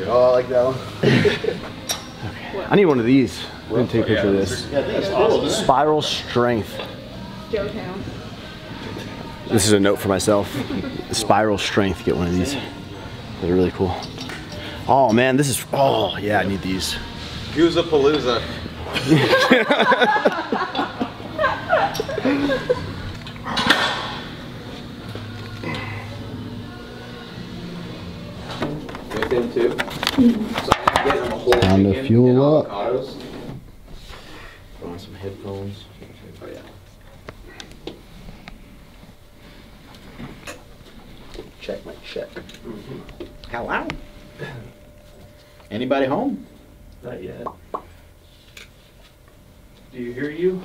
Speaker 1: Oh, I like that one. Okay. I need one of these. We're gonna take a picture of this.
Speaker 3: Yeah, that's awesome.
Speaker 1: Spiral strength.
Speaker 8: Joe Town.
Speaker 1: This is a note for myself. Spiral strength. Get one of these. They're really cool. Oh man, this is. Oh yeah, I need these.
Speaker 2: Goozapalooza.
Speaker 1: Time to fuel up.
Speaker 3: Put on some headphones. Oh yeah. Check, Mike, check. Hello? Anybody home?
Speaker 5: Not yet. Do you hear you?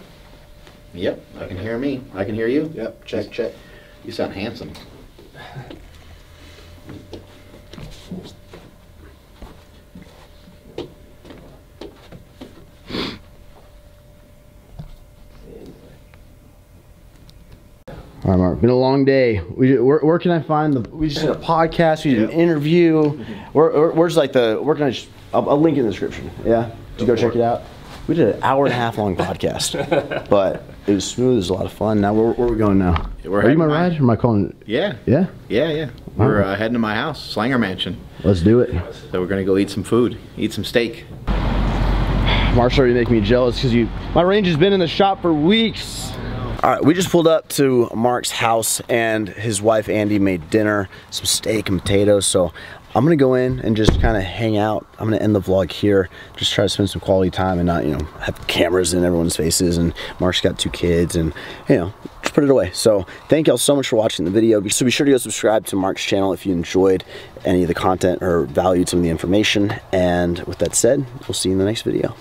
Speaker 3: Yep, I can hear me. I can hear you.
Speaker 1: Yep.
Speaker 3: Check, check. You sound handsome.
Speaker 1: All right, Mark. Been a long day. Where can I find the? We just did a podcast. We did an interview. Where's like the? Where can I? I'll link in the description. Yeah. Did you go check it out? We did an hour and a half long podcast, but it was smooth. It was a lot of fun. Now where are we going now? Are you my ride? Or am I calling?
Speaker 3: Yeah.
Speaker 1: Yeah.
Speaker 3: Yeah. We're heading to my house, Slanger Mansion.
Speaker 1: Let's do it.
Speaker 3: So we're gonna go eat some food, eat some steak.
Speaker 1: Mark's already making me jealous because my range has been in the shop for weeks. All right, we just pulled up to Mark's house and his wife Andy made dinner, some steak and potatoes. So I'm gonna go in and just kind of hang out. I'm gonna end the vlog here, just try to spend some quality time and not, have cameras in everyone's faces. And Mark's got 2 kids and, just put it away. So thank y'all so much for watching the video. So be sure to go subscribe to Mark's channel if you enjoyed any of the content or valued some of the information. And with that said, we'll see you in the next video.